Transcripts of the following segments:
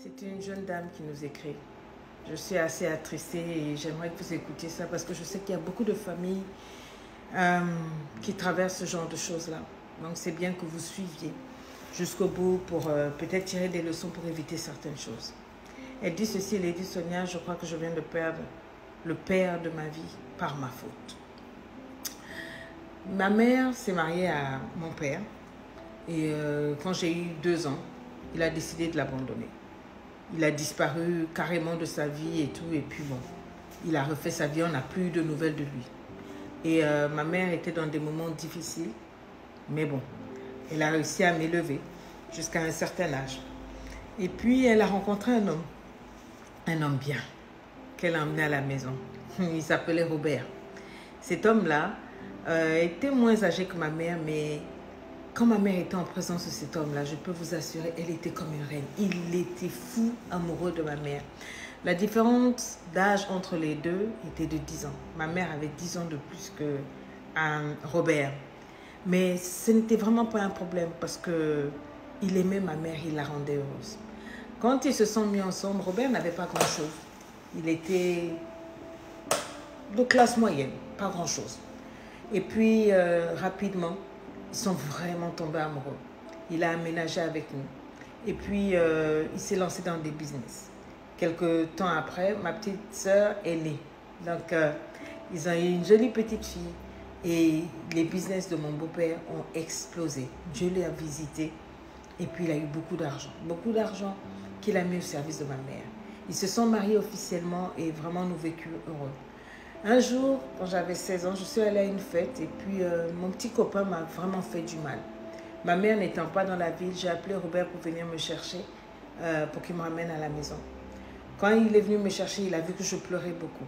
C'est une jeune dame qui nous écrit. Je suis assez attristée et j'aimerais que vous écoutiez ça parce que je sais qu'il y a beaucoup de familles qui traversent ce genre de choses-là. Donc c'est bien que vous suiviez jusqu'au bout pour peut-être tirer des leçons pour éviter certaines choses. Elle dit ceci, Lady Sonia, je crois que je viens de perdre le père de ma vie par ma faute. Ma mère s'est mariée à mon père et quand j'ai eu 2 ans, il a décidé de l'abandonner. Il a disparu carrément de sa vie et tout, et puis bon, il a refait sa vie, on n'a plus eu de nouvelles de lui. Et ma mère était dans des moments difficiles, mais bon, elle a réussi à m'élever jusqu'à un certain âge. Et puis elle a rencontré un homme bien, qu'elle a emmené à la maison. Il s'appelait Robert. Cet homme-là était moins âgé que ma mère, mais quand ma mère était en présence de cet homme-là, je peux vous assurer, elle était comme une reine. Il était fou amoureux de ma mère. La différence d'âge entre les deux était de 10 ans. Ma mère avait 10 ans de plus que Robert. Mais ce n'était vraiment pas un problème parce qu'il aimait ma mère, il la rendait heureuse. Quand ils se sont mis ensemble, Robert n'avait pas grand-chose. Il était de classe moyenne, pas grand-chose. Et puis, rapidement, ils sont vraiment tombés amoureux. Il a aménagé avec nous. Et puis, il s'est lancé dans des business. Quelques temps après, ma petite sœur est née. Donc, ils ont eu une jolie petite fille. Et les business de mon beau-père ont explosé. Dieu les a visités. Et puis, il a eu beaucoup d'argent. Beaucoup d'argent qu'il a mis au service de ma mère. Ils se sont mariés officiellement et vraiment nous vécûmes heureux. Un jour, quand j'avais 16 ans, je suis allée à une fête et puis mon petit copain m'a vraiment fait du mal. Ma mère n'étant pas dans la ville, j'ai appelé Robert pour venir me chercher, pour qu'il me ramène à la maison. Quand il est venu me chercher, il a vu que je pleurais beaucoup.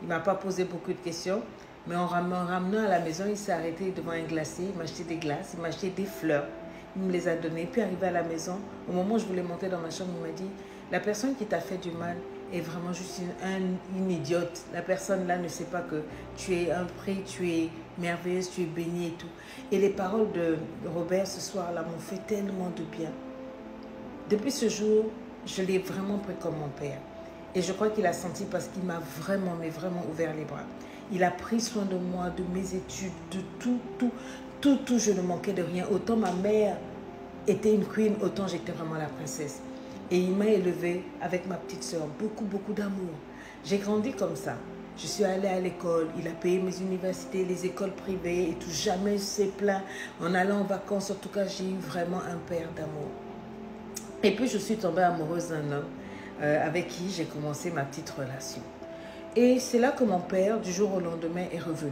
Il ne m'a pas posé beaucoup de questions, mais en me ramenant à la maison, il s'est arrêté devant un glacier, il m'a acheté des glaces, il m'a acheté des fleurs, il me les a données. Puis arrivé à la maison, au moment où je voulais monter dans ma chambre, il m'a dit « La personne qui t'a fait du mal, est vraiment juste une idiote. La personne là ne sait pas que tu es un prix, tu es merveilleuse, tu es bénie et tout. » Et les paroles de Robert ce soir-là m'ont fait tellement de bien. Depuis ce jour, je l'ai vraiment pris comme mon père. Et je crois qu'il a senti parce qu'il m'a vraiment, mais vraiment ouvert les bras. Il a pris soin de moi, de mes études, de tout. Je ne manquais de rien. Autant ma mère était une queen, autant j'étais vraiment la princesse. Et il m'a élevée avec ma petite soeur, beaucoup d'amour. J'ai grandi comme ça. Je suis allée à l'école, il a payé mes universités, les écoles privées et tout. Jamais je s'est plaint en allant en vacances. En tout cas, j'ai eu vraiment un père d'amour. Et puis, je suis tombée amoureuse d'un homme avec qui j'ai commencé ma petite relation. Et c'est là que mon père, du jour au lendemain, est revenu.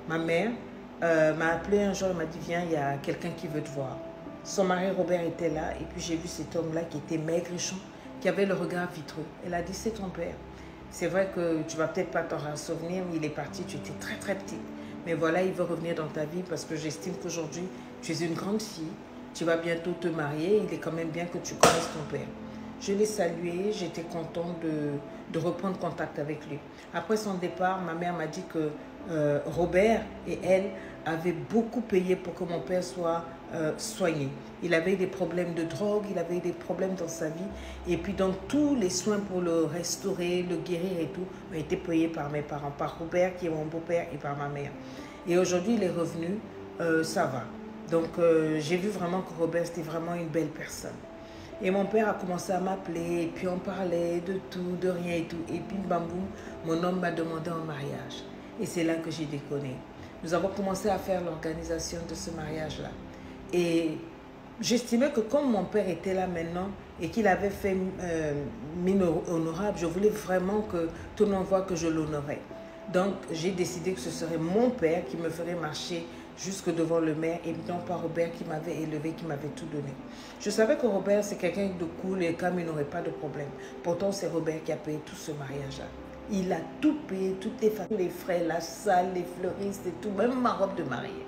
Ma mère m'a appelé un jour, elle m'a dit « Viens, il y a quelqu'un qui veut te voir ». Son mari Robert était là et puis j'ai vu cet homme-là qui était maigrichon, qui avait le regard vitreux. Elle a dit, c'est ton père. C'est vrai que tu vas peut-être pas t'en souvenir, mais il est parti, tu étais très petite. Mais voilà, il veut revenir dans ta vie parce que j'estime qu'aujourd'hui, tu es une grande fille, tu vas bientôt te marier, il est quand même bien que tu connaisses ton père. Je l'ai salué, j'étais contente de reprendre contact avec lui. Après son départ, ma mère m'a dit que Robert et elle avaient beaucoup payé pour que mon père soit soigné. Il avait des problèmes de drogue, il avait des problèmes dans sa vie. Et puis donc tous les soins pour le restaurer, le guérir et tout, ont été payés par mes parents, par Robert qui est mon beau-père et par ma mère. Et aujourd'hui il est revenu, ça va. Donc j'ai vu vraiment que Robert c'était vraiment une belle personne. Et mon père a commencé à m'appeler, et puis on parlait de tout, de rien et tout. Et puis bamboum, mon homme m'a demandé en mariage. Et c'est là que j'ai déconné. Nous avons commencé à faire l'organisation de ce mariage-là. Et j'estimais que comme mon père était là maintenant et qu'il avait fait mine honorable, je voulais vraiment que tout le monde voit que je l'honorais. Donc j'ai décidé que ce serait mon père qui me ferait marcher jusque devant le maire et non pas Robert qui m'avait élevé, qui m'avait tout donné. Je savais que Robert c'est quelqu'un de cool et comme il n'aurait pas de problème. Pourtant c'est Robert qui a payé tout ce mariage-là. Il a tout payé, toutes les factures, les frais, la salle, les fleuristes et tout, même ma robe de mariée.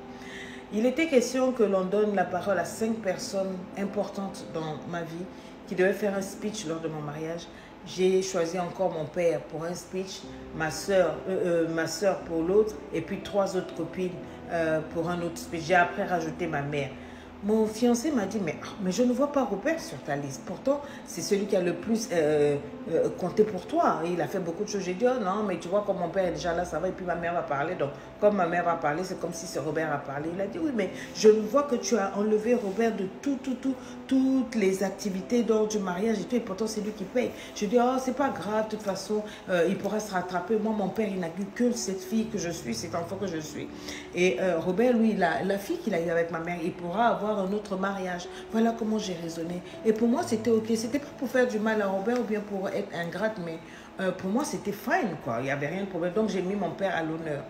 Il était question que l'on donne la parole à 5 personnes importantes dans ma vie qui devaient faire un speech lors de mon mariage. J'ai choisi encore mon père pour un speech, ma soeur pour l'autre et puis 3 autres copines pour un autre speech. J'ai après rajouté ma mère. mon fiancé m'a dit, mais je ne vois pas Robert sur ta liste. Pourtant, c'est celui qui a le plus compté pour toi. Il a fait beaucoup de choses. J'ai dit, oh non, mais tu vois, comme mon père est déjà là, ça va. Et puis ma mère va parler. Donc, comme ma mère va parler, c'est comme si ce Robert a parlé. Il a dit, oui, mais je vois que tu as enlevé Robert de toutes les activités lors du mariage et tout. Et pourtant, c'est lui qui paye. Je dis, oh, c'est pas grave. De toute façon, il pourra se rattraper. Moi, mon père, il n'a eu que cette fille que je suis, cet enfant que je suis. Et Robert, lui, la fille qu'il a eue avec ma mère, il pourra avoir un autre mariage. Voilà comment j'ai raisonné. Et pour moi, c'était ok. C'était pas pour faire du mal à Robert ou bien pour être ingrate, mais pour moi, c'était fine, quoi. Il n'y avait rien de problème. Donc, j'ai mis mon père à l'honneur.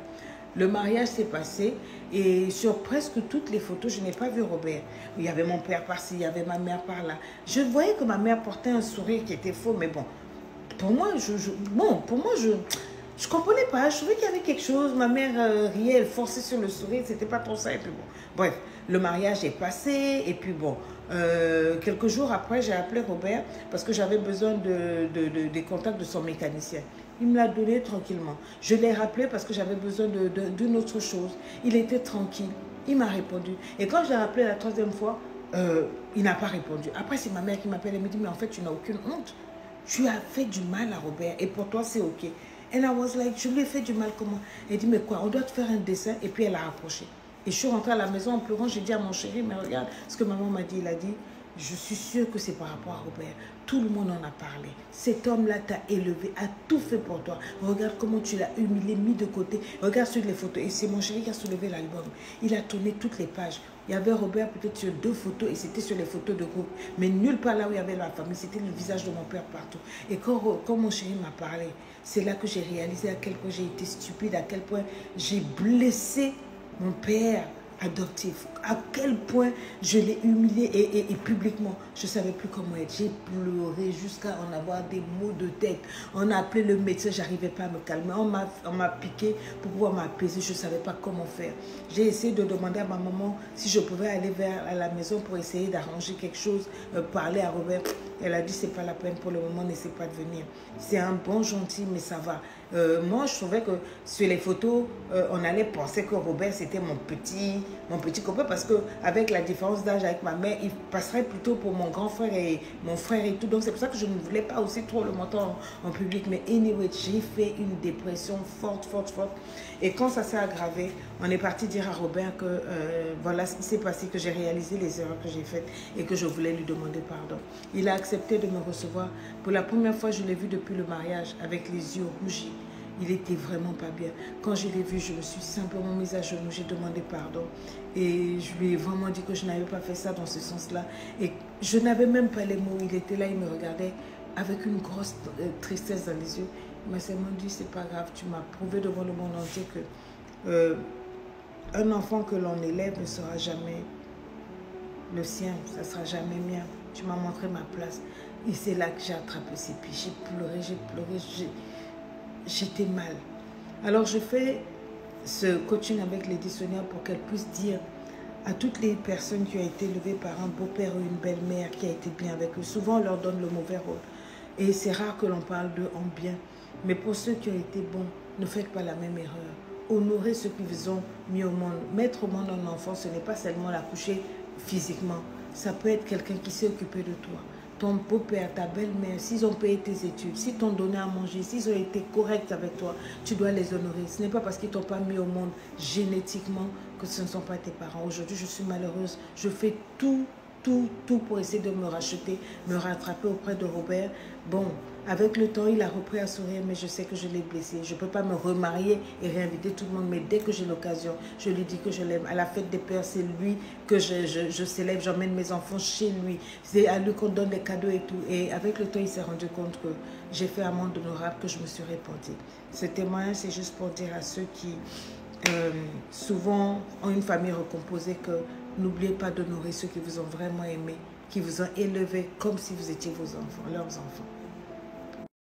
Le mariage s'est passé et sur presque toutes les photos, je n'ai pas vu Robert. Il y avait mon père par-ci, il y avait ma mère par-là. Je voyais que ma mère portait un sourire qui était faux, mais bon, pour moi, je comprenais pas. Je trouvais qu'il y avait quelque chose. Ma mère riait, elle forçait sur le sourire. C'était pas pour ça. Et puis bon, bref, le mariage est passé. Et puis bon, quelques jours après, j'ai appelé Robert parce que j'avais besoin des contacts de son mécanicien. Il me l'a donné tranquillement. Je l'ai rappelé parce que j'avais besoin d'une autre chose. Il était tranquille. Il m'a répondu. Et quand je l'ai rappelé la troisième fois, il n'a pas répondu. Après, c'est ma mère qui m'appelle et me dit, mais en fait, tu n'as aucune honte. Tu as fait du mal à Robert et pour toi, c'est ok. And I was like, je lui ai fait du mal comment? Elle dit, mais quoi, on doit te faire un dessin. Et puis elle a rapproché. Et je suis rentrée à la maison en pleurant. J'ai dit à mon chéri, mais regarde ce que maman m'a dit. Il a dit, je suis sûre que c'est par rapport à Robert. Tout le monde en a parlé. Cet homme-là t'a élevé, a tout fait pour toi. Regarde comment tu l'as humilié, mis de côté. Regarde sur les photos. Et c'est mon chéri qui a soulevé l'album. Il a tourné toutes les pages. Il y avait Robert peut-être sur 2 photos et c'était sur les photos de groupe. Mais nulle part là où il y avait la famille, c'était le visage de mon père partout. Et quand mon chéri m'a parlé, c'est là que j'ai réalisé à quel point j'ai été stupide, à quel point j'ai blessé mon père adoptif, à quel point je l'ai humilié et publiquement, je ne savais plus comment être. J'ai pleuré jusqu'à en avoir des maux de tête. On a appelé le médecin, je n'arrivais pas à me calmer. On m'a piqué pour pouvoir m'apaiser, je ne savais pas comment faire. J'ai essayé de demander à ma maman si je pouvais aller à la maison pour essayer d'arranger quelque chose, parler à Robert. Elle a dit, c'est pas la peine pour le moment, n'essaie pas de venir. C'est un bon gentil, mais ça va. Moi, je trouvais que sur les photos, on allait penser que Robert, c'était mon petit copain parce qu'avec la différence d'âge avec ma mère, il passerait plutôt pour mon grand frère et mon frère et tout. Donc, c'est pour ça que je ne voulais pas aussi trop le montrer en public. Mais anyway, j'ai fait une dépression forte. Et quand ça s'est aggravé, on est parti dire à Robert que voilà ce qui s'est passé, que j'ai réalisé les erreurs que j'ai faites et que je voulais lui demander pardon. Il a accepté de me recevoir. Pour la première fois, je l'ai vu depuis le mariage avec les yeux rougis. Il était vraiment pas bien. Quand je l'ai vu, je me suis simplement mise à genoux, j'ai demandé pardon. Et je lui ai vraiment dit que je n'avais pas fait ça dans ce sens-là. Et je n'avais même pas les mots. Il était là, il me regardait avec une grosse tristesse dans les yeux. Il m'a seulement dit, c'est pas grave, tu m'as prouvé devant le monde entier que un enfant que l'on élève ne sera jamais le sien, ça ne sera jamais mien. Tu m'as montré ma place. Et c'est là que j'ai attrapé ses pieds. J'ai pleuré, j'étais mal. Alors je fais ce coaching avec les dissonants pour qu'elles puissent dire à toutes les personnes qui ont été élevées par un beau-père ou une belle-mère qui a été bien avec eux. Souvent on leur donne le mauvais rôle. Et c'est rare que l'on parle d'eux en bien. Mais pour ceux qui ont été bons, ne faites pas la même erreur. Honorez ceux qui vous ont mis au monde. Mettre au monde un enfant, ce n'est pas seulement l'accoucher physiquement. Ça peut être quelqu'un qui s'est occupé de toi. Ton beau-père, ta belle-mère, s'ils ont payé tes études, s'ils t'ont donné à manger, s'ils ont été corrects avec toi, tu dois les honorer. Ce n'est pas parce qu'ils ne t'ont pas mis au monde génétiquement que ce ne sont pas tes parents. Aujourd'hui, je suis malheureuse. Je fais tout pour essayer de me racheter, me rattraper auprès de Robert. Bon, avec le temps, il a repris à sourire, mais je sais que je l'ai blessé. Je ne peux pas me remarier et réinviter tout le monde, mais dès que j'ai l'occasion, je lui dis que je l'aime. À la fête des pères, c'est lui que je célèbre, j'emmène mes enfants chez lui. C'est à lui qu'on donne des cadeaux et tout. Et avec le temps, il s'est rendu compte que j'ai fait amende honorable, que je me suis repentie. Ce témoignage, c'est juste pour dire à ceux qui souvent ont une famille recomposée que n'oubliez pas d'honorer ceux qui vous ont vraiment aimé, qui vous ont élevé comme si vous étiez vos enfants, leurs enfants.